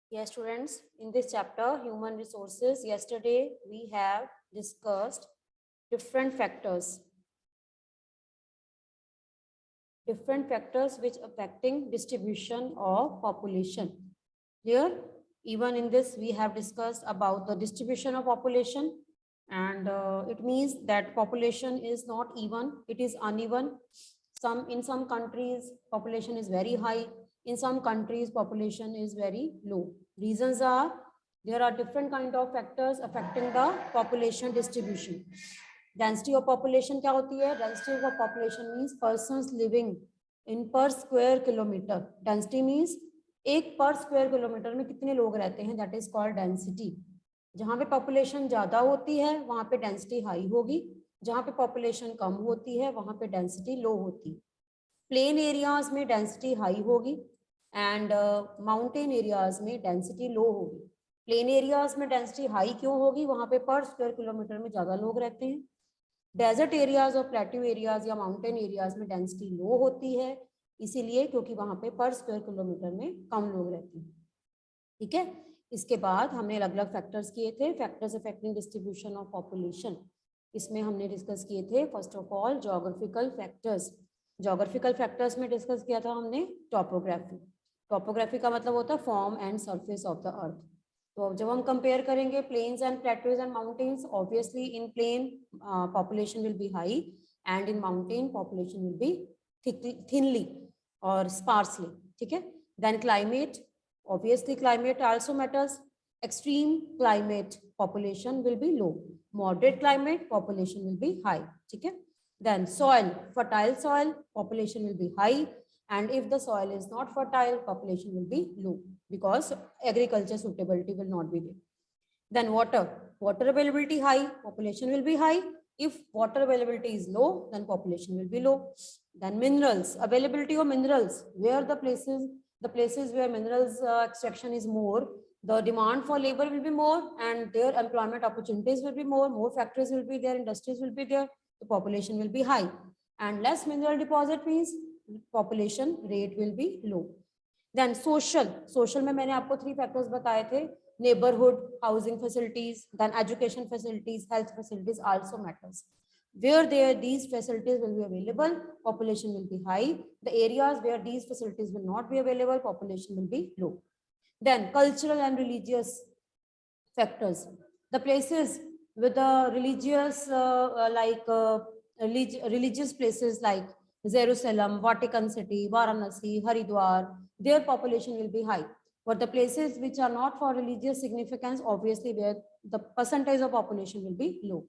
Yes, students, in this chapter, human resources, yesterday we have discussed different factors which affecting distribution of population. Here, even in this, we have discussed about the distribution of population, and it means that population is not even, it is uneven. In some countries, population is very high. In some countries, population is very low. Reasons are there are different kind of factors affecting the population distribution. Density of population क्या होती है? Density of population means persons living in per square kilometer. Density means एक पर square kilometre में कितने लोग रहते हैं, दैट इज कॉल्ड डेंसिटी. जहां पे पॉपुलेशन ज्यादा होती है वहां पे डेंसिटी हाई होगी, जहां पे पॉपुलेशन कम होती है वहां पे डेंसिटी लो होती है. प्लेन एरियाज में डेंसिटी हाई होगी एंड माउंटेन एरियाज में डेंसिटी लो होगी. प्लेन एरियाज में डेंसिटी हाई क्यों होगी? वहां पे पर स्क्वायर किलोमीटर में ज्यादा लोग रहते हैं. डेजर्ट एरियाज और प्लेट्यू एरियाज या माउंटेन एरियाज में डेंसिटी लो होती है, इसीलिए क्योंकि वहां पे पर स्क्वायर किलोमीटर में कम लोग रहते हैं. ठीक है. इसके बाद हमने अलग अलग फैक्टर्स किए थे, factors affecting distribution of population. इसमें हमने डिस्कस किए थे first of all geographical factors. Geographical factors में डिस्कस किया था हमने टॉपोग्राफी. टॉपोग्राफी का मतलब होता है form and surface of the earth. तो जब हम कंपेयर करेंगे plains and plateaus and mountains, obviously in plain population will be high and in mountain population will be thinly और स्पार्सली. ठीक है. Then climate, obviously climate also matters. Extreme climate population will be low, moderate climate population will be high. ठीक है. Then soil, fertile soil population will be high, and if the soil is not fertile population will be low because agriculture suitability will not be there. Then water availability high, population will be high. If water availability is low, then population will be low. Then minerals, availability of minerals, where the places where minerals extraction is more, the demand for labor will be more and their employment opportunities will be more factories will be there, industries will be there, the population will be high. And less mineral deposit means population rate will be low. Then social में मैंने आपको 3 factors बताए थे. Neighborhood, housing facilities, then education facilities, health facilities also matters. Where these facilities will be available, population will be high. The areas where these facilities will not be available, population will be low. Then cultural and religious factors. The places with the religious places like Jerusalem, Vatican City, Varanasi, Haridwar, their population will be high. But the places which are not for religious significance, obviously where the percentage of population will be low.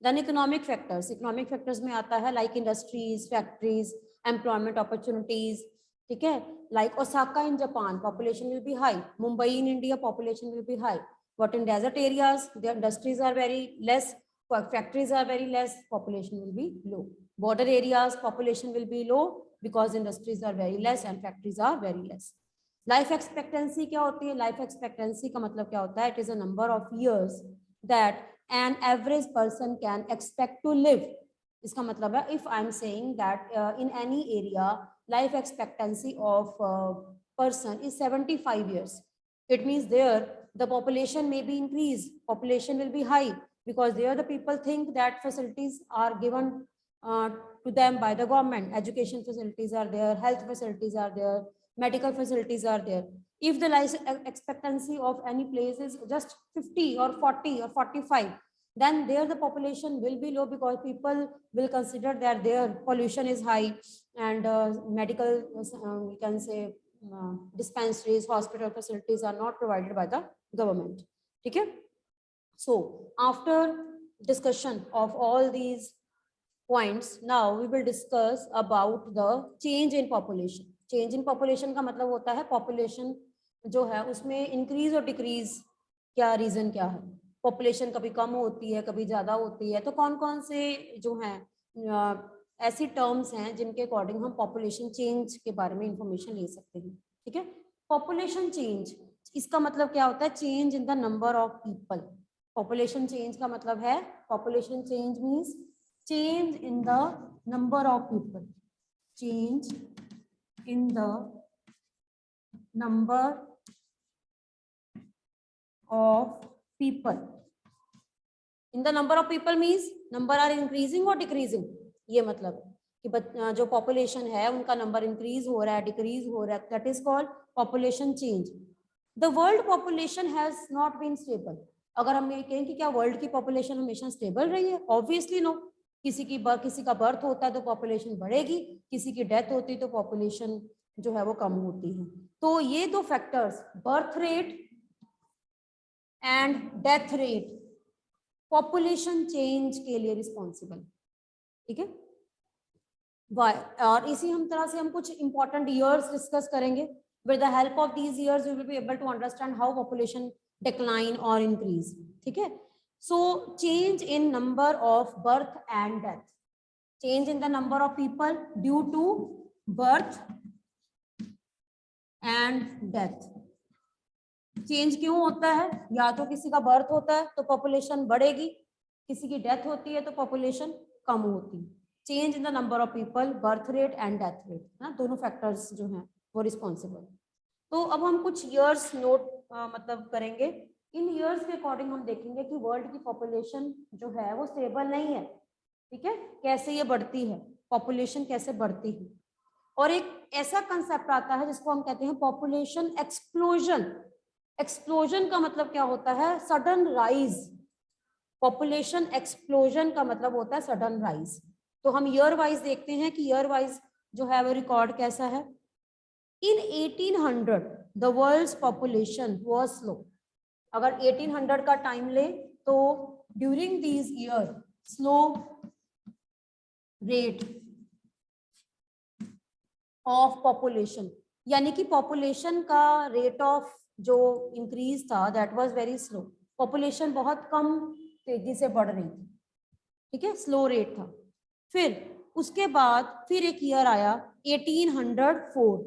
Then economic factors में आता है like industries, factories, employment opportunities. ठीक है. Like Osaka in Japan, population will be high. Mumbai in India, population will be high. But in desert areas, the industries are very less, factories are very less, population will be low. Border areas, population will be low because industries are very less and factories are very less. Life expectancy क्या होती है? Life expectancy का मतलब क्या होता है? It is a number of years that an average person can expect to live. इसका मतलब है if I am saying that in any area life expectancy of person is 75 years, it means there the population may be increased, population will be high because there the people think that facilities are given to them by the government. Education facilities are there, health facilities are there, medical facilities are there. If the life expectancy of any place is just 50 or 40 or 45, then there the population will be low because people will consider that their pollution is high and medical, we can say dispensaries, hospital facilities are not provided by the government. Okay. So after discussion of all these points, now we will discuss about the change in population. Change in population का मतलब होता है population जो है उसमें increase और decrease क्या reason क्या है. पॉपुलेशन कभी कम होती है, कभी ज्यादा होती है, तो कौन कौन से जो हैं ऐसी टर्म्स हैं जिनके अकॉर्डिंग हम पॉपुलेशन चेंज के बारे में इंफॉर्मेशन ले सकते हैं. ठीक है. पॉपुलेशन चेंज इसका मतलब क्या होता है? Change in the number of people. Population change का मतलब है population change means change in the number of people, change in the number of people. In the number of people means number are increasing or decreasing, ये मतलब कि जो population है उनका number increase हो रहा है, decrease हो रहा है, that is called population change. The world population has not been stable. अगर हम ये कहें कि क्या वर्ल्ड की पॉपुलेशन हमेशा स्टेबल रही है, ऑब्वियसली नो. किसी का बर्थ होता है तो पॉपुलेशन बढ़ेगी, किसी की डेथ होती है तो पॉपुलेशन जो है वो कम होती है. तो ये दो factors, birth rate and death rate, population change के लिए रिस्पॉन्सिबल. ठीक है. और इसी हम तरह से हम कुछ इंपॉर्टेंट ईयर्स डिस्कस करेंगे. With the help of these years, we will be able to understand how population decline or increase. ठीक है. So change in number of birth and death. Change in the number of people due to birth and death. Change क्यों होता है? या तो किसी का birth होता है तो पॉपुलेशन बढ़ेगी, किसी की डेथ होती है तो पॉपुलेशन कम होती है. Change in the number of people, birth rate and death rate, ना दोनों फैक्टर्स जो हैं वो रिस्पॉन्सिबल. तो अब हम कुछ ईयर्स नोट मतलब करेंगे. इन ईयर्स के अकॉर्डिंग हम देखेंगे कि वर्ल्ड की पॉपुलेशन जो है वो स्टेबल नहीं है. ठीक है. कैसे ये बढ़ती है, पॉपुलेशन कैसे बढ़ती है. और एक ऐसा कंसेप्ट आता है जिसको हम कहते हैं पॉपुलेशन एक्सप्लोजन. एक्सप्लोजन का मतलब क्या होता है? Sudden rise. पॉपुलेशन एक्सप्लोजन का मतलब होता है सडन राइज. तो हम ईयर वाइज देखते हैं कि ईयर वाइज जो है वो रिकॉर्ड कैसा है. In 1800 the world's population was slow. अगर 1800 का टाइम ले तो during these year slow rate of population, यानी कि population का rate of जो increase था that was very slow. population बहुत कम तेजी से बढ़ रही थी. ठीक है. slow rate था. फिर उसके बाद फिर एक ईयर आया 1804.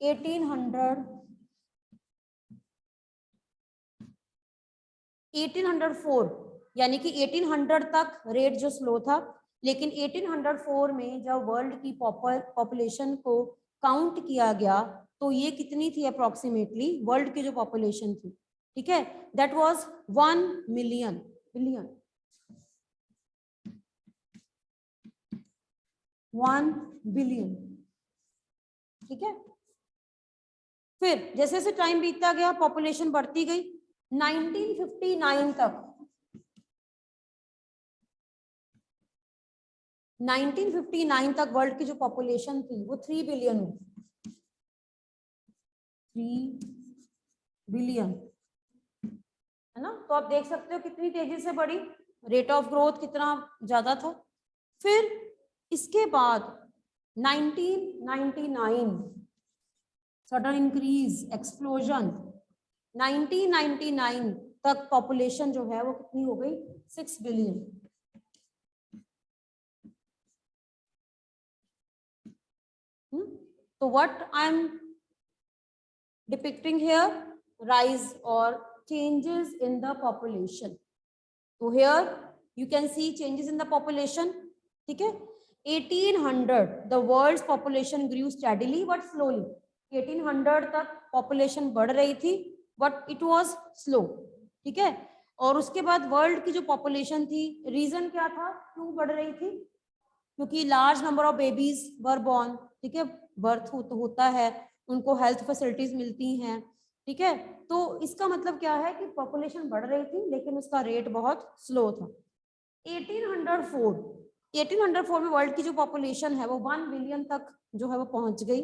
1804 यानी कि 1800 तक रेट जो स्लो था, लेकिन 1804 में जब वर्ल्ड की पॉपुलेशन को काउंट किया गया तो ये कितनी थी अप्रोक्सीमेटली वर्ल्ड की जो पॉपुलेशन थी. ठीक है. That was 1 million. 1 बिलियन. ठीक है. फिर जैसे जैसे टाइम बीतता गया पॉपुलेशन बढ़ती गई. 1959 तक 1959 तक वर्ल्ड की जो पॉपुलेशन थी वो 3 बिलियन हुई. 3 बिलियन है ना. तो आप देख सकते हो कितनी तेजी से बढ़ी, रेट ऑफ ग्रोथ कितना ज्यादा था. फिर इसके बाद 1999 सडन इंक्रीज, एक्सप्लोजन. 1999 तक पॉपुलेशन जो है वो कितनी हो गई? 6 बिलियन. तो what I am depicting here, rise और चेंजेस इन द पॉपुलेशन. तो here you can see changes in the population. ठीक है. 1800 the world's population grew steadily but slowly. 1800 तक पॉपुलेशन बढ़ रही थी बट इट वाज स्लो. ठीक है. और उसके बाद वर्ल्ड की जो पॉपुलेशन थी, रीजन क्या था क्यों बढ़ रही थी? क्योंकि large number of babies were born. ठीक है. बर्थ होता है, उनको हेल्थ फैसिलिटीज मिलती हैं. ठीक है. तो इसका मतलब क्या है कि पॉपुलेशन बढ़ रही थी लेकिन उसका रेट बहुत स्लो था. 1804 में वर्ल्ड की जो पॉपुलेशन है वो 1 बिलियन तक जो है वो पहुंच गई.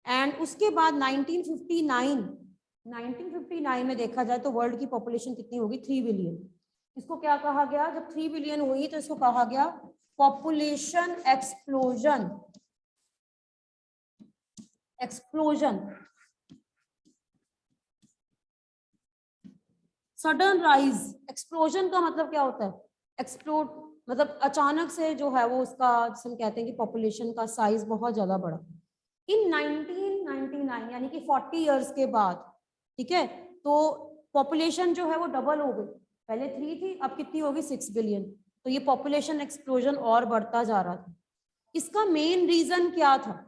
एंड उसके बाद 1959 में देखा जाए तो वर्ल्ड की पॉपुलेशन कितनी होगी? 3 बिलियन. इसको क्या कहा गया? जब 3 बिलियन हुई तो इसको कहा गया population explosion. Explosion, sudden rise. Explosion का मतलब क्या होता है? एक्सप्लोड मतलब अचानक से जो है वो उसका हम कहते हैं कि पॉपुलेशन का साइज बहुत ज्यादा बढ़ा. इन 1999 यानी कि 40 इयर्स के बाद. ठीक है. तो पॉपुलेशन जो है वो डबल हो गई. पहले 3 थी, अब कितनी होगी? 6 बिलियन. तो ये पॉपुलेशन एक्सप्लोजन और बढ़ता जा रहा था. इसका मेन रीजन क्या था?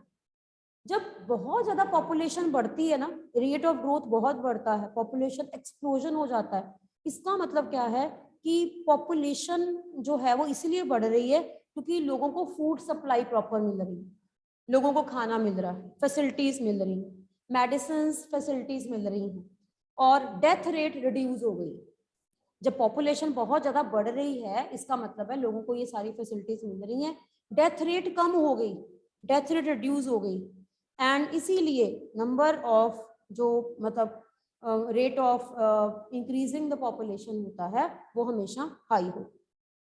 जब बहुत ज्यादा पॉपुलेशन बढ़ती है ना, रेट ऑफ ग्रोथ बहुत बढ़ता है, पॉपुलेशन एक्सप्लोजन हो जाता है, इसका मतलब क्या है कि पॉपुलेशन जो है वो इसलिए बढ़ रही है क्योंकि लोगों को फूड सप्लाई प्रॉपर मिल रही है, लोगों को खाना मिल रहा है, फैसिलिटीज मिल रही है, मेडिसिन फैसिलिटीज मिल रही हैं, और डेथ रेट रिड्यूस हो गई। जब पॉपुलेशन बहुत ज्यादा बढ़ रही है इसका मतलब है लोगों को ये सारी फैसिलिटीज मिल रही हैं, डेथ रेट कम हो गई, डेथ रेट रिड्यूस हो गई, एंड इसीलिए नंबर ऑफ जो मतलब rate of increasing the population होता है वो हमेशा हाई हो।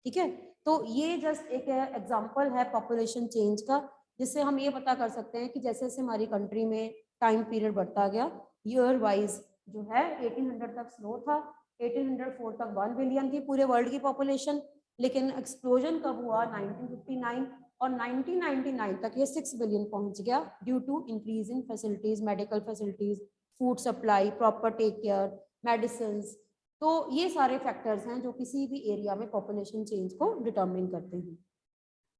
ठीक है, तो ये जस्ट एक एग्जांपल है पॉपुलेशन चेंज का, जिससे हम ये पता कर सकते हैं कि जैसे जैसे हमारी कंट्री में टाइम पीरियड बढ़ता गया, ईयर वाइज जो है 1800 तक स्लो था, 1804 तक 1 बिलियन थी पूरे वर्ल्ड की पॉपुलेशन, लेकिन एक्सप्लोजन कब हुआ 1959, और 1999 तक ये 6 बिलियन पहुंच गया due to increase in facilities, medical facilities, food supply, proper take care, medicine. तो ये सारे फैक्टर्स हैं जो किसी भी एरिया में पॉपुलेशन चेंज को डिटरमिन करते हैं।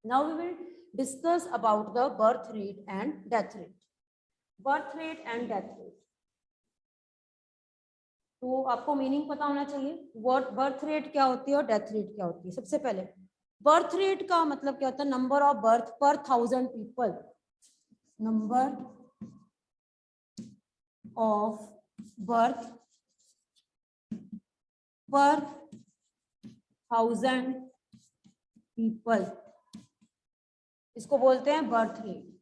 Now we will discuss about the birth rate and death rate. Birth rate and death rate, तो आपको मीनिंग पता होना चाहिए, बर्थ रेट क्या होती है और डेथ रेट क्या होती है। सबसे पहले बर्थ रेट का मतलब क्या होता है, नंबर ऑफ बर्थ पर 1000 पीपल, नंबर ऑफ बर्थ पर 1000 पीपल, इसको बोलते हैं बर्थ रेट।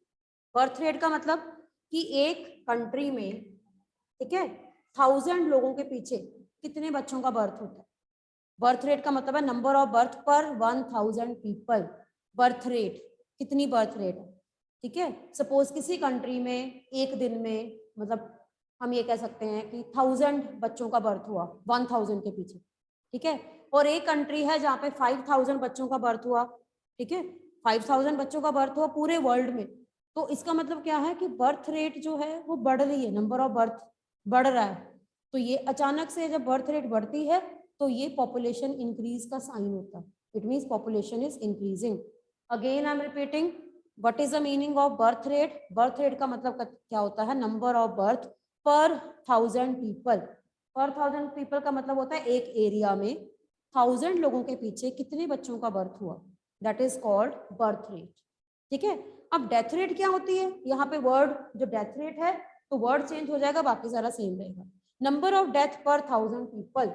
बर्थ रेट का मतलब कि एक कंट्री में, ठीक है, 1000 लोगों के पीछे कितने बच्चों का बर्थ होता है। बर्थ रेट का मतलब है नंबर ऑफ बर्थ पर 1000 पीपल, बर्थ रेट, कितनी बर्थ रेट है। ठीक है, सपोज किसी कंट्री में एक दिन में मतलब हम ये कह सकते हैं कि 1000 बच्चों का बर्थ हुआ 1000 के पीछे, ठीक है, और एक कंट्री है जहाँ पे 5000 बच्चों का बर्थ हुआ, ठीक है, 5000 बच्चों का बर्थ हुआ पूरे वर्ल्ड में। तो इसका मतलब क्या है कि बर्थ रेट जो है वो बढ़ रही है, नंबर ऑफ बर्थ बढ़ रहा है। तो ये अचानक से जब बर्थ रेट बढ़ती है तो ये पॉपुलेशन इंक्रीज का साइन होता है, it means population is increasing. Again I am repeating, what is the meaning of birth rate. Birth rate का मतलब क्या होता है, नंबर ऑफ बर्थ पर 1000 पीपल। पर 1000 पीपल का मतलब होता है एक एरिया में 1000 लोगों के पीछे कितने बच्चों का बर्थ हुआ, that is called birth rate. ठीक है, अब डेथ रेट क्या होती है, यहाँ पे वर्ड जो डेथ रेट है तो वर्ड चेंज हो जाएगा, बाकी सारा सेम रहेगा। नंबर ऑफ डेथ पर 1000 पीपल,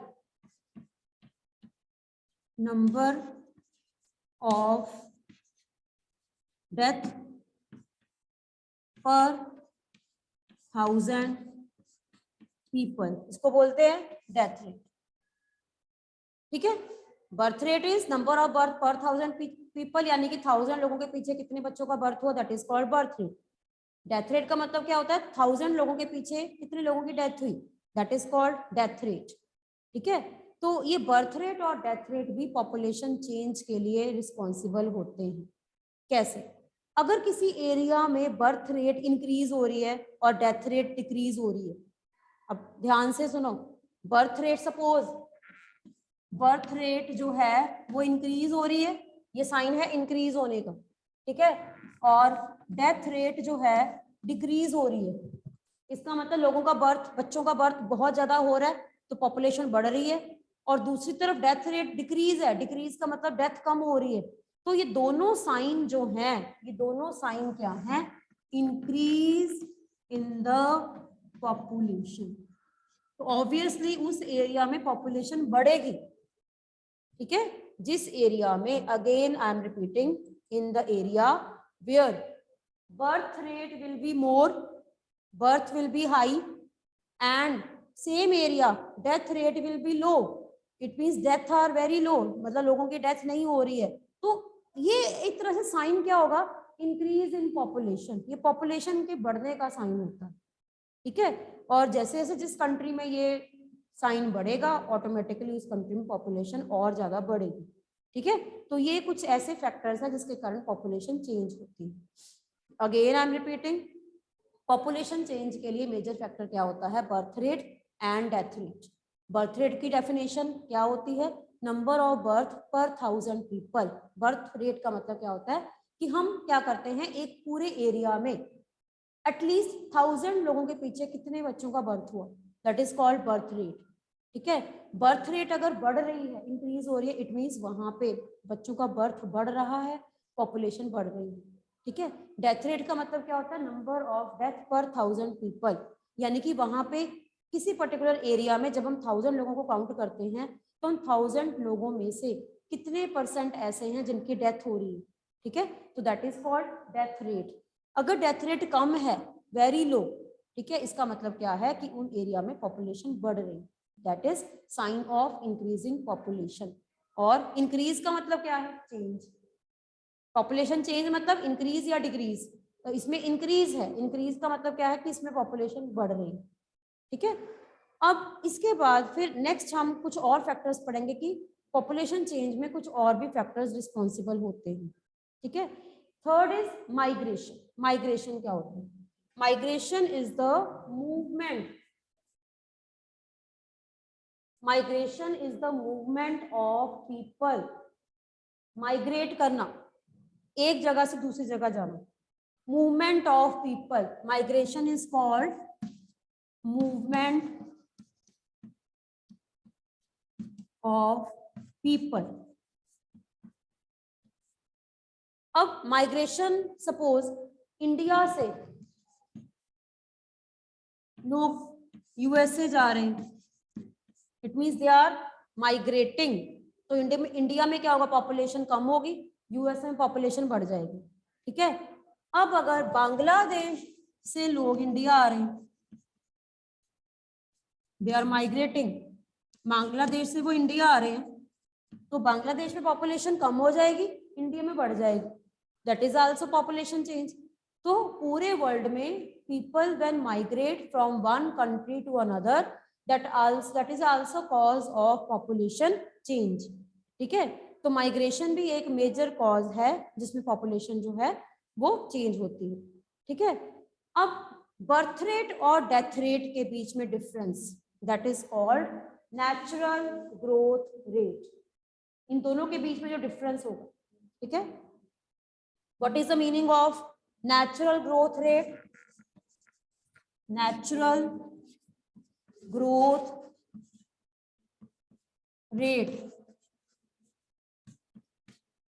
नंबर ऑफ डेथ पर 1000 पीपल, इसको बोलते हैं डेथ रेट। ठीक है, birth rate is number of birth पर 1000 पीपल, यानी कि 1000 लोगों के पीछे कितने बच्चों का बर्थ हुआ, that is called birth rate. Death rate का मतलब क्या होता है, 1000 लोगों के पीछे कितने लोगों की डेथ हुई, that is called death rate. ठीक है, तो ये बर्थ रेट और डेथ रेट भी पॉपुलेशन चेंज के लिए रिस्पॉन्सिबल होते हैं। कैसे, अगर किसी एरिया में बर्थ रेट इंक्रीज हो रही है और डेथ रेट डिक्रीज हो रही है, अब ध्यान से सुनो, birth rate suppose birth rate जो है वो इंक्रीज हो रही है, ये साइन है इंक्रीज होने का, ठीक है, और डेथ रेट जो है डिक्रीज हो रही है, इसका मतलब लोगों का बर्थ, बच्चों का बर्थ बहुत ज्यादा हो रहा है तो पॉपुलेशन बढ़ रही है, और दूसरी तरफ डेथ रेट डिक्रीज है, डिक्रीज का मतलब डेथ कम हो रही है। तो ये दोनों साइन जो हैं, ये दोनों साइन क्या हैं, इंक्रीज इन द पॉपुलेशन, तो ऑब्वियसली उस एरिया में पॉपुलेशन बढ़ेगी। ठीक है, जिस एरिया में, again I am repeating, in the area where birth rate will be more, birth will be high, and same area death rate will be low, it means death are very low, मतलब लोगों की death नहीं हो रही है। तो ये एक तरह से साइन क्या होगा, इंक्रीज इन पॉपुलेशन, ये पॉपुलेशन के बढ़ने का साइन होता है। ठीक है, और जैसे जैसे जिस कंट्री में ये साइन बढ़ेगा ऑटोमेटिकली उस कंट्री में पॉपुलेशन और ज्यादा बढ़ेगी। ठीक है, तो ये कुछ ऐसे फैक्टर्स हैं जिसके कारण पॉपुलेशन चेंज होती है। Again I am repeating, population change के लिए मेजर फैक्टर क्या होता है, birth rate and death rate. Birth rate की डेफिनेशन क्या होती है, नंबर ऑफ बर्थ पर 1000 पीपल। बर्थ रेट का मतलब क्या होता है कि हम क्या करते हैं, एक पूरे एरिया में एटलीस्ट 1000 लोगों के पीछे कितने बच्चों का बर्थ हुआ, that is called birth rate. ठीक है, बर्थ रेट अगर बढ़ रही है, इंक्रीज हो रही है, इट मीन्स वहां पे बच्चों का बर्थ बढ़ रहा है, पॉपुलेशन बढ़ रही है। ठीक है, डेथ रेट का मतलब क्या होता है, नंबर ऑफ डेथ पर 1000 पीपल, यानी कि वहां पे किसी पर्टिकुलर एरिया में जब हम 1000 लोगों को काउंट करते हैं तो उन 1000 लोगों में से कितने % ऐसे हैं जिनकी डेथ हो रही है। ठीक है, तो that is called death rate. अगर डेथ रेट कम है, वेरी लो, ठीक है, इसका मतलब क्या है कि उन एरिया में पॉपुलेशन बढ़ रही है, that is sine of increasing population. और इंक्रीज का मतलब क्या है, चेंज। पॉपुलेशन चेंज मतलब इंक्रीज या डिक्रीज, तो इसमें इंक्रीज है, इंक्रीज का मतलब क्या है कि इसमें पॉपुलेशन बढ़ रही है। ठीक है, अब इसके बाद फिर नेक्स्ट हम कुछ और फैक्टर्स पढ़ेंगे कि पॉपुलेशन चेंज में कुछ और भी फैक्टर्स रिस्पॉन्सिबल होते हैं। ठीक है, थर्ड इज माइग्रेशन। माइग्रेशन क्या होता है, migration is the movement, migration is the movement of people, migrate करना, एक जगह से दूसरी जगह जाना, movement of people, migration is called movement of people. अब माइग्रेशन, सपोज इंडिया से लोग यूएसए जा रहे हैं, it means they are migrating, तो इंडिया में क्या होगा, पॉपुलेशन कम होगी, यूएसए में पॉपुलेशन बढ़ जाएगी। ठीक है, अब अगर बांग्लादेश से लोग इंडिया आ रहे हैं, दे आर माइग्रेटिंग, बांग्लादेश से वो इंडिया आ रहे हैं, तो बांग्लादेश में पॉपुलेशन कम हो जाएगी, इंडिया में बढ़ जाएगी, that is also population change. तो पूरे वर्ल्ड में people when migrate from one country to another, that is also cause of population change। ठीक है, तो माइग्रेशन भी एक मेजर कॉज है जिसमें पॉपुलेशन जो है वो चेंज होती है। ठीक है, अब बर्थ रेट और डेथ रेट के बीच में difference, that is called natural growth rate. इन दोनों के बीच में जो डिफरेंस होगा, ठीक है, what is the meaning of natural growth rate, natural growth rate,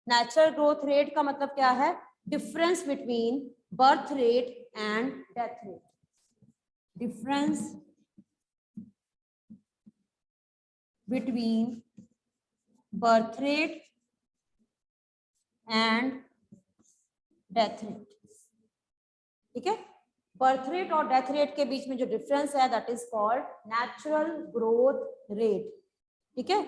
natural growth rate का मतलब क्या है, difference between birth rate and death rate, difference between birth rate and death rate. ठीक है, बर्थ रेट और डेथ रेट के बीच में जो डिफरेंस है that is called natural growth rate. ठीक है,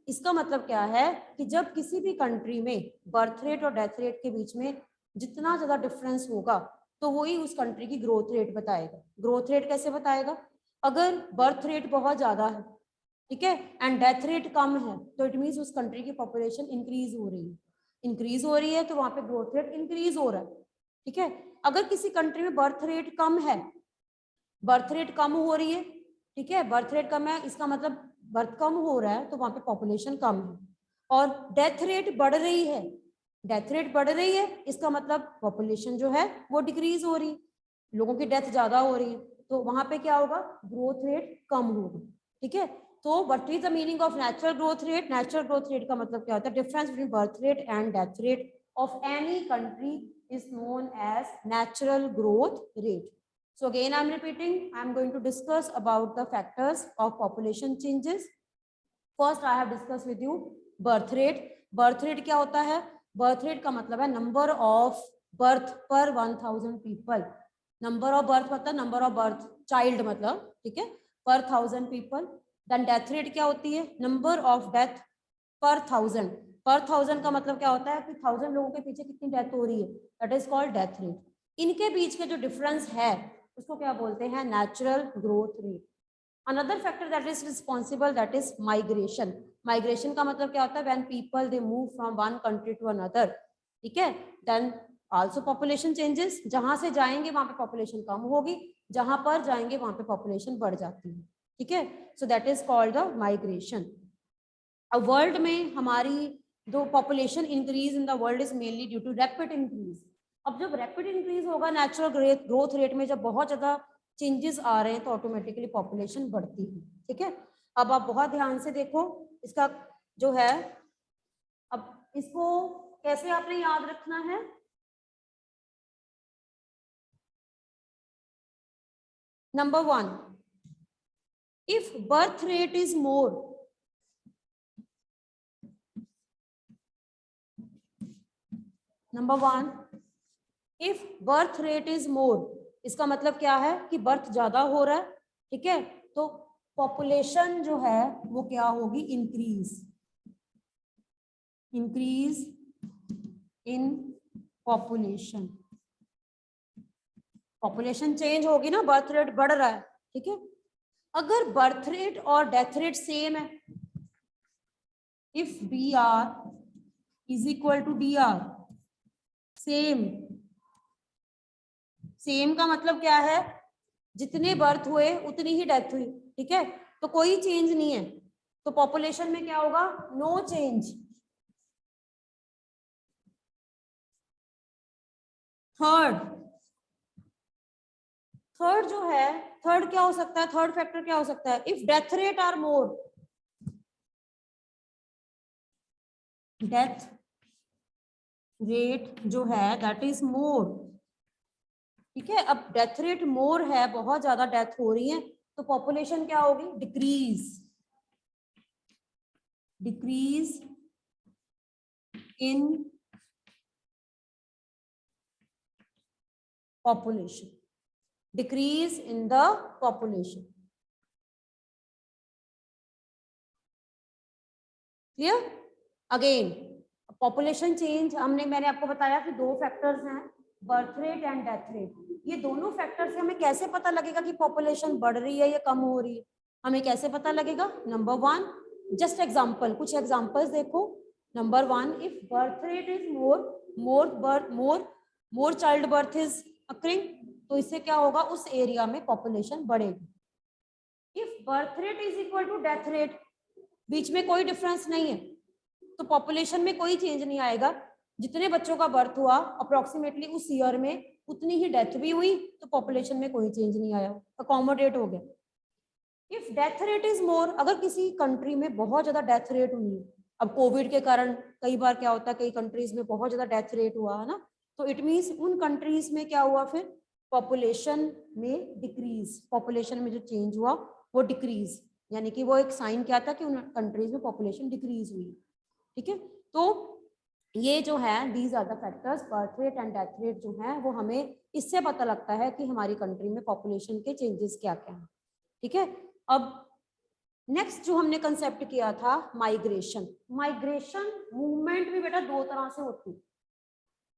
इसका मतलब क्या है कि जब किसी भी कंट्री में बर्थ रेट और डेथ रेट के बीच में जितना ज्यादा डिफरेंस होगा तो वही उस कंट्री की ग्रोथ रेट बताएगा। ग्रोथ रेट कैसे बताएगा, अगर बर्थ रेट बहुत ज्यादा है, ठीक है, एंड डेथ रेट कम है, तो इट मीन्स उस कंट्री की पॉपुलेशन इंक्रीज हो रही है, इंक्रीज हो रही है तो वहां पे ग्रोथ रेट इंक्रीज हो रहा है। ठीक है, अगर किसी कंट्री में बर्थ रेट कम है, बर्थ रेट कम हो रही है, ठीक है, बर्थ रेट कम है, इसका मतलब बर्थ कम हो रहा है तो वहां पे पॉपुलेशन कम है, और डेथ रेट बढ़ रही है, डेथ रेट बढ़ रही है, इसका मतलब पॉपुलेशन जो है वो डिक्रीज हो रही है, लोगों की डेथ ज्यादा हो रही है, तो वहां पे क्या होगा, ग्रोथ रेट कम होगा। ठीक है, तो what is the meaning of natural growth rate, natural growth rate का मतलब क्या होता है, difference between birth rate and death rate of any country is known as natural growth rate. So again I am repeating, I am going to discuss about the factors of population changes. First I have discussed with you birth rate. Birth rate क्या होता है, birth rate का मतलब है number of birth per 1000 people, number of birth मतलब number of birth, child मतलब, ठीक है, per 1000 people. Then death rate क्या होती है, number of death per 1000, पर 1000 का मतलब क्या होता है कि 1000 लोगों के पीछे कितनी डेथ हो रही है, that is called death rate. इनके बीच के जो डिफरेंस है उसको क्या बोलते हैं, natural growth rate. Another factor that is responsible, that is migration. Migration का मतलब क्या होता है, when people they move from one country to another, ठीक है, देन आल्सो पॉपुलेशन चेंजेस, जहां से जाएंगे वहां पे पॉपुलेशन कम होगी, जहां पर जाएंगे वहां पे पॉपुलेशन बढ़ जाती है। ठीक है, so that is called the migration. अब वर्ल्ड में हमारी जो population increase in the world is mainly due to rapid increase, अब जब रैपिड इंक्रीज होगा नेचुरल ग्रोथ रेट में, जब बहुत ज्यादा चेंजेस आ रहे हैं तो ऑटोमेटिकली पॉपुलेशन बढ़ती है। ठीक है, अब आप बहुत ध्यान से देखो इसका जो है, अब इसको कैसे आपने याद रखना है। Number 1, if birth rate is more, number 1, if birth rate is मोर, इसका मतलब क्या है कि बर्थ ज्यादा हो रहा है। ठीक है, तो पॉपुलेशन जो है वो क्या होगी, increase in population. Population change होगी ना, बर्थ रेट बढ़ रहा है। ठीक है, अगर बर्थ रेट और डेथ रेट सेम है, if B R is equal to D R, same, same का मतलब क्या है, जितने बर्थ हुए उतनी ही डेथ हुई। ठीक है, तो कोई चेंज नहीं है, तो पॉपुलेशन में क्या होगा, नो चेंज। थर्ड जो है, थर्ड क्या हो सकता है, थर्ड फैक्टर क्या हो सकता है, if death rate are more, death rate जो है दैट इज मोर। ठीक है, अब डेथ रेट मोर है, बहुत ज्यादा डेथ हो रही है, तो पॉपुलेशन क्या होगी, decrease in population, decrease in the population. Clear? Again population change, मैंने आपको बताया कि दो फैक्टर्स हैं, birth rate and death rate. ये दोनों फैक्टर से हमें कैसे पता लगेगा कि पॉपुलेशन बढ़ रही है या कम हो रही है, हमें कैसे पता लगेगा। नंबर 1, जस्ट एग्जांपल, कुछ एग्जांपल्स देखो। Number 1, if birth rate is more child birth is occurring, तो इससे क्या होगा, उस एरिया में पॉपुलेशन बढ़ेगी। If birth rate is equal to death rate, बीच में कोई डिफरेंस नहीं है, तो पॉपुलेशन में कोई चेंज नहीं आएगा। जितने बच्चों का बर्थ हुआ अप्रोक्सीमेटली उस ईयर में उतनी ही डेथ भी हुई, तो पॉपुलेशन में कोई चेंज नहीं आया, अकोमोडेट हो गया। इफ डेथ रेट इज मोर, अगर किसी कंट्री में बहुत ज्यादा डेथ रेट हुई है, अब कोविड के कारण कई बार क्या होता है, कई कंट्रीज में बहुत ज्यादा डेथ रेट हुआ है ना, तो इट मीन्स उन कंट्रीज में क्या हुआ, फिर पॉपुलेशन में डिक्रीज, पॉपुलेशन में जो चेंज हुआ वो डिक्रीज, यानी कि वो एक साइन क्या था कि उन कंट्रीज में पॉपुलेशन डिक्रीज हुई। ठीक है, तो ये जो है these are the factors, birth rate and death rate जो है वो हमें इससे पता लगता है कि हमारी कंट्री में पॉपुलेशन के चेंजेस क्या क्या हैं। ठीक है, अब नेक्स्ट जो हमने कंसेप्ट किया था, माइग्रेशन। माइग्रेशन मूवमेंट भी बेटा दो तरह से होती है,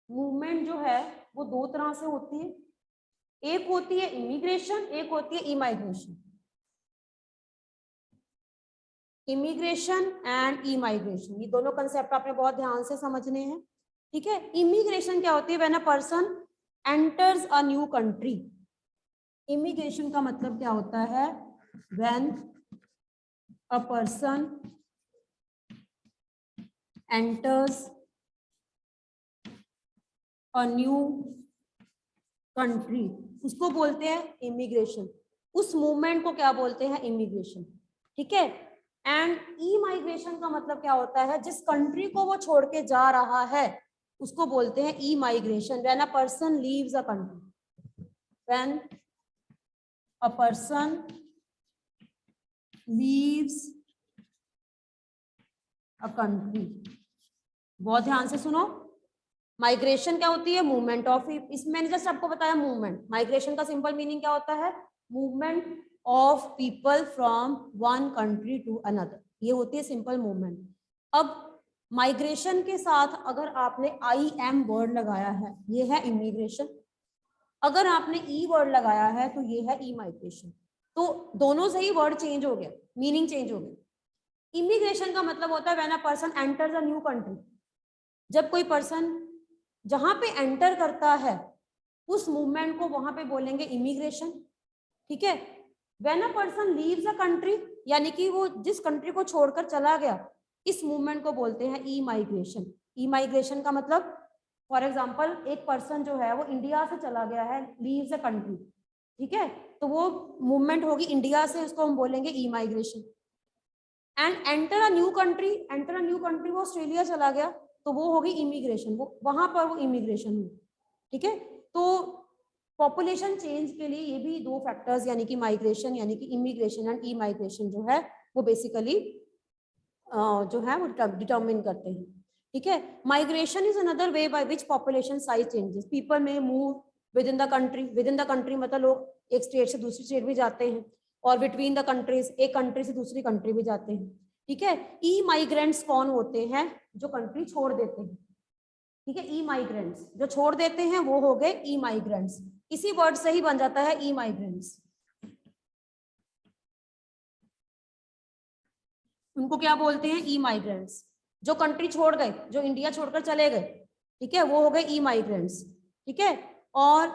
मूवमेंट जो है वो दो तरह से होती है, एक होती है इमिग्रेशन, एक होती है इमाइग्रेशन। इमिग्रेशन एंड इमाइग्रेशन, ये दोनों कंसेप्ट आपने बहुत ध्यान से समझने हैं। ठीक है, इमिग्रेशन क्या होती है, when a person enters a new country. Immigration का मतलब क्या होता है, when a person enters a new country, उसको बोलते हैं इमिग्रेशन, उस मूवमेंट को क्या बोलते हैं, इमिग्रेशन। ठीक है, एंड ई माइग्रेशन का मतलब क्या होता है, जिस कंट्री को वो छोड़ के जा रहा है उसको बोलते हैं emigration. When a person leaves a country, when a person leaves a country, बहुत ध्यान से सुनो। माइग्रेशन क्या होती है, मूवमेंट ऑफ, इसमें मैंने जस्ट आपको बताया मूवमेंट। माइग्रेशन का सिंपल मीनिंग क्या होता है, movement of people from one country to another, ये होती है सिंपल मूवमेंट। अब माइग्रेशन के साथ अगर आपने IM वर्ड लगाया है, ये है इमिग्रेशन, अगर आपने ई वर्ड लगाया है तो ये है ई माइग्रेशन, तो दोनों से ही वर्ड चेंज हो गया, मीनिंग चेंज हो गया। इमिग्रेशन का मतलब होता है when a person enters a new country, जब कोई पर्सन जहां पे एंटर करता है उस मूवमेंट को वहां पे बोलेंगे इमिग्रेशन। ठीक है, when a person leaves a country, यानी कि वो जिस कंट्री को छोड़कर चला गया, इस मूवमेंट को बोलते हैं ई माइग्रेशन। ई माइग्रेशन का मतलब फॉर एग्जाम्पल एक पर्सन जो है वो इंडिया से चला गया है, लीव्स अ कंट्री, ठीक है, तो वो मूवमेंट होगी इंडिया से, उसको हम बोलेंगे emigration. And enter a new country, enter a new country, वो ऑस्ट्रेलिया चला गया तो वो होगी इमिग्रेशन, वो वहां पर वो इमिग्रेशन हुई, ठीक है। तो पॉपुलेशन चेंज के लिए ये भी दो फैक्टर्स यानी कि माइग्रेशन यानी कि इमिग्रेशन एंड ई माइग्रेशन जो है वो बेसिकली जो है वो डिटर्मिन करते हैं, ठीक है। Migration is another way by which population size changes, people may move within the country, within the country मतलब लोग एक स्टेट से दूसरी स्टेट भी जाते हैं, और बिटवीन द कंट्रीज, एक कंट्री से दूसरी कंट्री भी जाते हैं, ठीक है। ई माइग्रेंट्स कौन होते हैं? जो कंट्री छोड़ देते हैं, ठीक है। ई माइग्रेंट्स जो छोड़ देते हैं वो हो गए ई माइग्रेंट्स, इसी वर्ड से ही बन जाता है ई माइग्रेंट्स। उनको क्या बोलते हैं? ई माइग्रेंट्स। जो कंट्री छोड़ गए, जो इंडिया छोड़कर चले गए, ठीक है, वो हो गए ई माइग्रेंट्स, ठीक है। और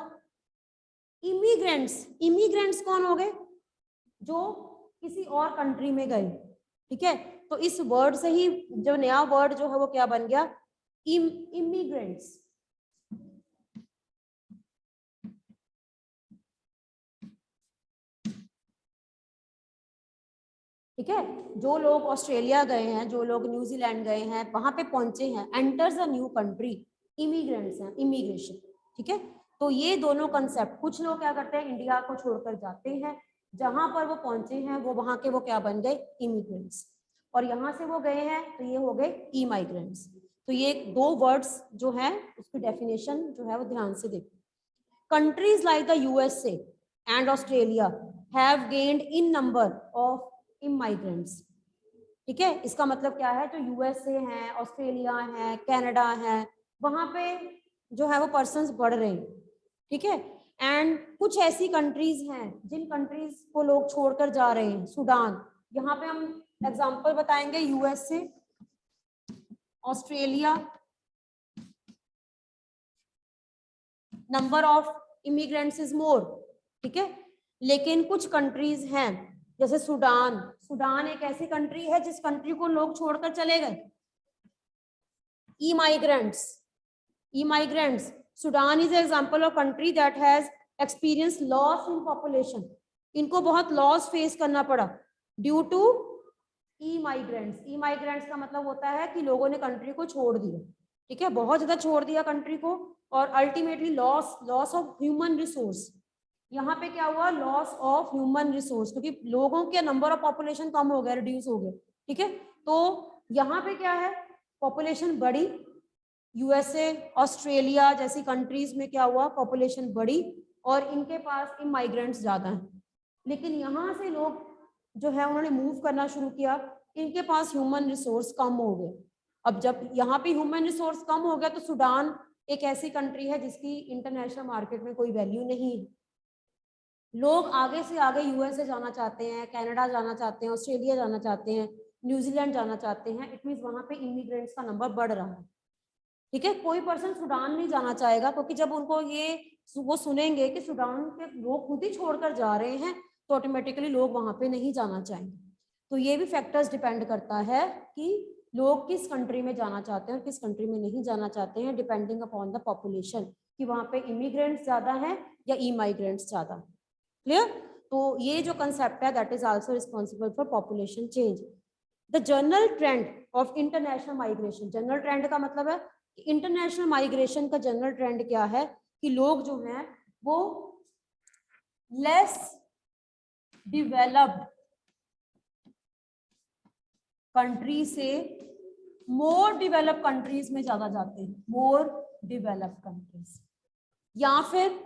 इमिग्रेंट्स, इमिग्रेंट्स कौन हो गए? जो किसी और कंट्री में गए, ठीक है। तो इस वर्ड से ही जो नया वर्ड जो है वो क्या बन गया? इमिग्रेंट्स, ठीक है। जो लोग ऑस्ट्रेलिया गए हैं, जो लोग न्यूजीलैंड गए हैं, वहां पे पहुंचे हैं, enters a new country, immigrants हैं, इमिग्रेशन, ठीक है। तो ये दोनों कंसेप्ट, कुछ लोग क्या करते हैं, इंडिया को छोड़कर जाते हैं, जहां पर वो पहुंचे हैं वो वहां के वो क्या बन गए? इमिग्रेंट्स। और यहाँ से वो गए हैं तो ये हो गए ई माइग्रेंट्स। तो ये दो वर्ड्स जो है उसकी डेफिनेशन जो है वो ध्यान से देखो। Countries like the USA and Australia have gained in number of immigrants, ठीक है। इसका मतलब क्या है? जो यूएसए है, ऑस्ट्रेलिया है, कनाडा है, वहां पे जो है वो पर्सन्स बढ़ रहे हैं, ठीक है। एंड कुछ ऐसी कंट्रीज हैं जिन कंट्रीज को लोग छोड़कर जा रहे हैं, सूडान, यहाँ पे हम एग्जांपल बताएंगे, USA, Australia, number of immigrants is more, ठीक है। लेकिन कुछ कंट्रीज हैं जैसे सूडान, सूडान एक ऐसी कंट्री है जिस कंट्री को लोग छोड़कर चले गए, emigrants, emigrants. Sudan is example of country that has experience loss in population, इनको बहुत लॉस फेस करना पड़ा due to emigrants. Emigrants का मतलब होता है कि लोगों ने कंट्री को छोड़ दिया, ठीक है, बहुत ज्यादा छोड़ दिया कंट्री को, और ultimately loss, loss of human resource. यहाँ पे क्या हुआ? लॉस ऑफ ह्यूमन रिसोर्स, क्योंकि लोगों के नंबर ऑफ पॉपुलेशन कम हो गया, रिड्यूस हो गए, ठीक है। तो यहाँ पे क्या है? पॉपुलेशन बढ़ी, यूएसए, ऑस्ट्रेलिया जैसी कंट्रीज में क्या हुआ? पॉपुलेशन बढ़ी, और इनके पास इमाइग्रेंट्स ज्यादा हैं। लेकिन यहाँ से लोग जो है उन्होंने मूव करना शुरू किया, इनके पास ह्यूमन रिसोर्स कम हो गए। अब जब यहाँ पे ह्यूमन रिसोर्स कम हो गया तो सूडान एक ऐसी कंट्री है जिसकी इंटरनेशनल मार्केट में कोई वैल्यू नहीं है। लोग आगे से आगे यूएसए जाना चाहते हैं, कनाडा जाना चाहते हैं, ऑस्ट्रेलिया जाना चाहते हैं, न्यूजीलैंड जाना चाहते हैं, इट मीन्स वहां पे इमिग्रेंट्स का नंबर बढ़ रहा है, ठीक है। कोई पर्सन सूडान नहीं जाना चाहेगा, क्योंकि जब उनको ये वो सुनेंगे कि सूडान के लोग खुद ही छोड़कर जा रहे हैं तो ऑटोमेटिकली लोग वहां पे नहीं जाना चाहेंगे। तो ये भी फैक्टर्स डिपेंड करता है कि लोग किस कंट्री में जाना चाहते हैं और किस कंट्री में नहीं जाना चाहते हैं, डिपेंडिंग अपॉन द पॉपुलेशन, कि वहां पे इमिग्रेंट्स ज्यादा हैं या ई माइग्रेंट्स ज्यादा। क्लियर? तो ये जो कंसेप्ट है that is also responsible for population change. The general trend of international migration, general trend का मतलब है इंटरनेशनल माइग्रेशन का जनरल ट्रेंड क्या है कि लोग जो हैं वो लेस डिवेलप्ड कंट्री से मोर डेवलप कंट्रीज में ज्यादा जाते हैं, मोर डेवलप कंट्रीज, या फिर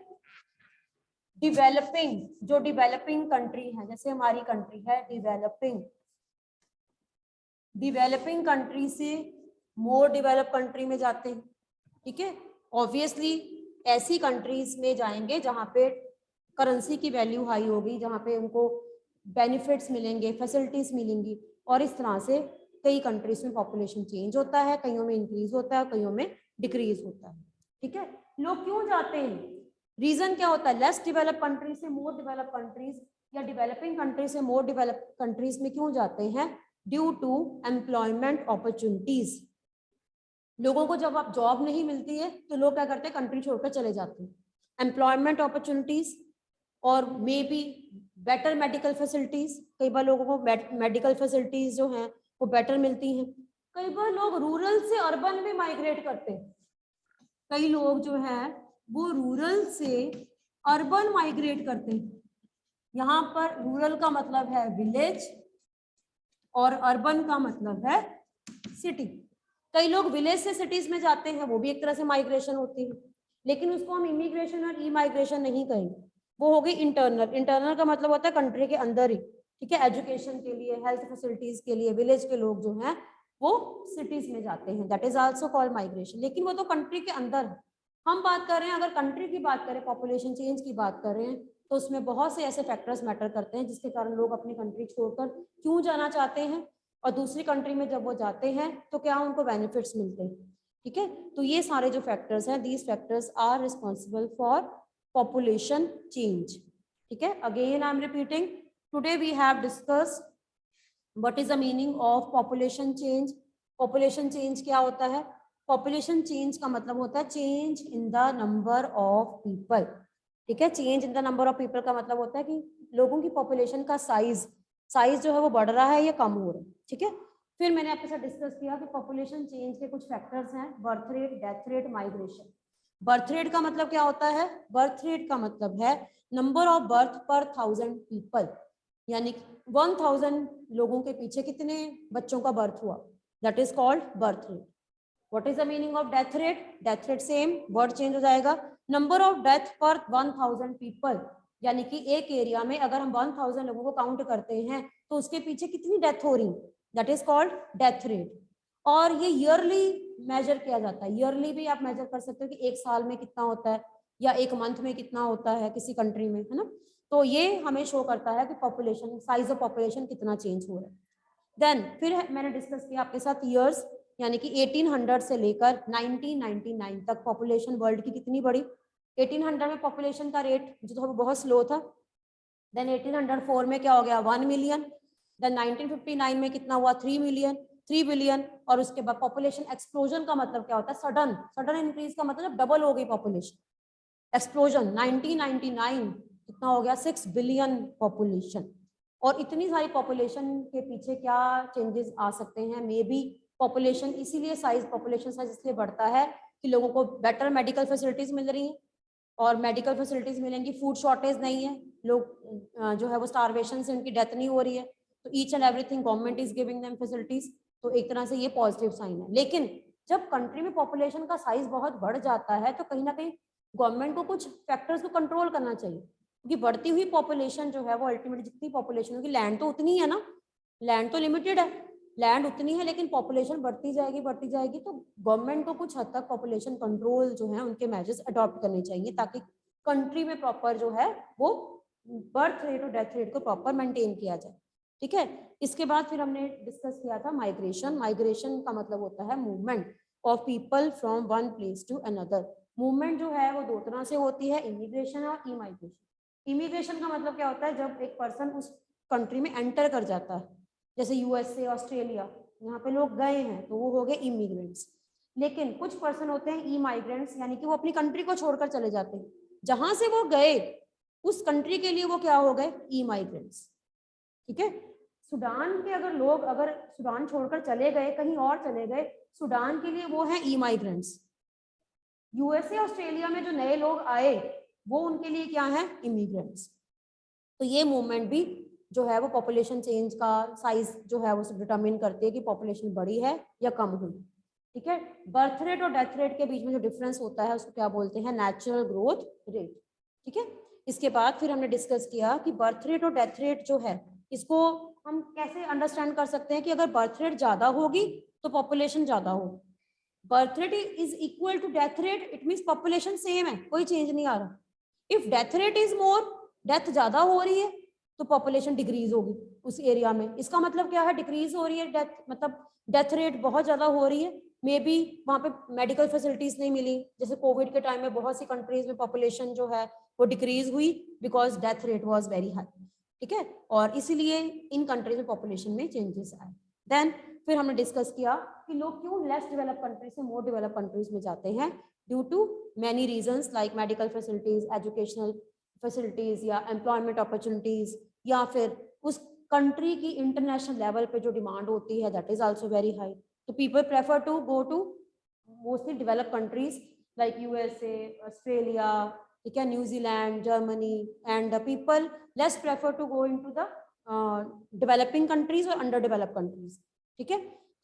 डेवलपिंग, जो डेवलपिंग कंट्री है, जैसे हमारी कंट्री है डेवलपिंग, डेवलपिंग कंट्री से मोर डेवलप कंट्री में जाते हैं, ठीक है। ऑब्वियसली ऐसी कंट्रीज में जाएंगे जहां पे करेंसी की वैल्यू हाई होगी, जहां पे उनको बेनिफिट्स मिलेंगे, फैसिलिटीज मिलेंगी, और इस तरह से कई कंट्रीज में पॉपुलेशन चेंज होता है, कईयों में इंक्रीज होता है, कईयों में डिक्रीज होता है, ठीक है। लोग क्यों जाते हैं? रीजन क्या होता है? लेस डेवलप कंट्री से मोर डेवलप कंट्रीज या डेवलपिंग कंट्री से मोर डेवलप कंट्रीज में क्यों जाते हैं? ड्यू टू एम्प्लॉयमेंट अपॉर्चुनिटीज, लोगों को जब आप जॉब नहीं मिलती है तो लोग क्या करते हैं, कंट्री छोड़कर चले जाते हैं। एम्प्लॉयमेंट अपॉर्चुनिटीज और may be better medical facilities, कई बार लोगों को मेडिकल फैसिलिटीज जो हैं वो बेटर मिलती हैं। कई बार लोग रूरल से अर्बन में माइग्रेट करते हैं। कई लोग जो है वो रूरल से अर्बन माइग्रेट करते हैं। यहाँ पर रूरल का मतलब है विलेज और अर्बन का मतलब है सिटी। कई लोग विलेज से सिटीज में जाते हैं, वो भी एक तरह से माइग्रेशन होती है, लेकिन उसको हम इमिग्रेशन और ई माइग्रेशन नहीं कहेंगे, वो हो गई इंटरनल। इंटरनल का मतलब होता है कंट्री के अंदर ही, ठीक है, एजुकेशन के लिए, हेल्थ फैसिलिटीज के लिए विलेज के लोग जो हैं वो सिटीज में जाते हैं, that is also called migration, लेकिन वो तो कंट्री के अंदर है। हम बात कर रहे हैं, अगर कंट्री की बात करें, पॉपुलेशन चेंज की बात कर रहे हैं, तो उसमें बहुत से ऐसे फैक्टर्स मैटर करते हैं जिसके कारण लोग अपनी कंट्री छोड़कर क्यों जाना चाहते हैं, और दूसरी कंट्री में जब वो जाते हैं तो क्या उनको बेनिफिट्स मिलते हैं, ठीक है। तो ये सारे जो फैक्टर्स हैं, these factors are responsible for population change, ठीक है। Again I am repeating, today we have discussed what is the meaning of population change. Population change क्या होता है? पॉपुलेशन चेंज का मतलब होता है change in the number of people, ठीक है। Change in the number of people का मतलब होता है कि लोगों की पॉपुलेशन का साइज जो है वो बढ़ रहा है या कम हो रहा है, ठीक है। फिर मैंने आपके साथ डिस्कस किया कि पॉपुलेशन चेंज के कुछ फैक्टर्स हैं, birth rate, death rate, migration. Birth rate का मतलब क्या होता है? बर्थ रेट का मतलब है नंबर ऑफ बर्थ पर 1000 पीपल, यानी 1000 लोगों के पीछे कितने बच्चों का बर्थ हुआ, that is called birth rate. What is the meaning of death rate? Death rate same, word change हो जाएगा, नंबर ऑफ डेथ पर 1000 पीपल, यानी कि एक एरिया में अगर हम 1000 लोगों को काउंट करते हैं तो उसके पीछे कितनी डेथ हो रही, that is called death rate. और ये ईयरली मेजर किया जाता है, ईयरली भी आप मेजर कर सकते हो कि एक साल में कितना होता है या एक मंथ में कितना होता है किसी कंट्री में, है ना। तो ये हमें शो करता है कि पॉपुलेशन, साइज ऑफ पॉपुलेशन कितना चेंज हो रहा है। देन फिर मैंने डिस्कस किया आपके साथ ईयर्स, यानी कि 1800 से लेकर 1999 तक पॉपुलेशन वर्ल्ड की कितनी बढ़ी। 1800 में पॉपुलेशन का रेट जो था वो बहुत स्लो था। देन 1804 में क्या हो गया, 1 मिलियन। देन 1959 में कितना हुआ, 3 मिलियन, 3 बिलियन। और उसके बाद पॉपुलेशन एक्सप्लोजन का मतलब क्या होता है, सडन, सडन इंक्रीज का मतलब डबल हो गई पॉपुलेशन। एक्सप्लोजन 1999 कितना हो गया, 6 बिलियन पॉपुलेशन। और इतनी सारी पॉपुलेशन के पीछे क्या चेंजेस आ सकते हैं, मे बी पॉपुलेशन, इसीलिए साइज, पॉपुलेशन साइज इसलिए बढ़ता है कि लोगों को बेटर मेडिकल फैसिलिटीज मिल रही हैं, और मेडिकल फैसिलिटीज मिलेंगी, फूड शॉर्टेज नहीं है, लोग जो है वो स्टारवेशन से उनकी डेथ नहीं हो रही है, तो each and everything government is giving them facilities, तो एक तरह से ये पॉजिटिव साइन है। लेकिन जब कंट्री में पॉपुलेशन का साइज बहुत बढ़ जाता है तो कहीं ना कहीं गवर्नमेंट को कुछ फैक्टर्स को कंट्रोल करना चाहिए, क्योंकि बढ़ती हुई पॉपुलेशन जो है वो अल्टीमेटली, जितनी पॉपुलेशन होगी, लैंड तो उतनी है ना, लैंड तो लिमिटेड है, लैंड उतनी है, लेकिन पॉपुलेशन बढ़ती जाएगी, तो गवर्नमेंट को कुछ हद तक पॉपुलेशन कंट्रोल जो है उनके मेजर्स अडॉप्ट करने चाहिए, ताकि कंट्री में प्रॉपर जो है वो बर्थ रेट और डेथ रेट को प्रॉपर मेंटेन किया जाए, ठीक है। इसके बाद फिर हमने डिस्कस किया था माइग्रेशन। माइग्रेशन का मतलब होता है movement of people from one place to another. Movement जो है वो दो तरह से होती है, इमिग्रेशन और ई माइग्रेशन। इमिग्रेशन का मतलब क्या होता है, जब एक पर्सन उस कंट्री में एंटर कर जाता है, जैसे यूएसए, ऑस्ट्रेलिया, यहाँ पे लोग गए हैं तो वो हो गए इमिग्रेंट्स। लेकिन कुछ पर्सन होते हैं ई माइग्रेंट्स, यानी कि वो अपनी कंट्री को छोड़कर चले जाते हैं, जहां से वो गए उस कंट्री के लिए वो क्या हो गए, ई माइग्रेंट्स, ठीक है। सूडान के अगर लोग अगर सूडान छोड़कर चले गए, कहीं और चले गए, सूडान के लिए वो है ई माइग्रेंट्स। यूएसए, ऑस्ट्रेलिया में जो नए लोग आए वो उनके लिए क्या है, इमिग्रेंट्स। तो ये मूवमेंट भी जो है वो पॉपुलेशन चेंज का साइज जो है वो डिटरमिन करती है कि पॉपुलेशन बढ़ी है या कम हुई, ठीक है। बर्थ रेट और डेथ रेट के बीच में जो डिफरेंस होता है उसको क्या बोलते हैं, नेचुरल ग्रोथ रेट, ठीक है। इसके बाद फिर हमने डिस्कस किया कि बर्थ रेट और डेथ रेट जो है इसको हम कैसे अंडरस्टैंड कर सकते हैं कि अगर बर्थ रेट ज्यादा होगी तो पॉपुलेशन ज्यादा होगी। Birth rate is equal to death rate, it means population same है, कोई चेंज नहीं आ रहा। If death rate is more, death ज्यादा हो रही है तो पॉपुलेशन डिक्रीज होगी उस एरिया में। इसका मतलब क्या है, डिक्रीज हो रही है डेथ, मतलब डेथ रेट बहुत ज्यादा हो रही है, मे बी वहां पे मेडिकल फैसिलिटीज नहीं मिली, जैसे कोविड के टाइम में बहुत सी कंट्रीज में पॉपुलेशन जो है वो डिक्रीज हुई because death rate was very high, ठीक है। और इसीलिए इन कंट्रीज में पॉपुलेशन में चेंजेस आए। देन फिर हमने डिस्कस किया कि लोग क्यों लेस डेवलप कंट्रीज से मोर डेवलप कंट्रीज में जाते हैं, due to many reasons like medical facilities, educational facilities या एम्प्लॉयमेंट अपॉर्चुनिटीज, या फिर उस कंट्री की इंटरनेशनल लेवल पे जो डिमांड होती है that is also very high. तो people prefer to go to mostly develop countries like USA, Australia, ठीक है, New Zealand, Germany, and people less prefer to go into the developing countries or underdeveloped countries. ठीक है,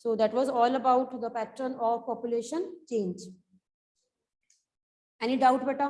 so that was all about the pattern of population change. Any doubt बेटा?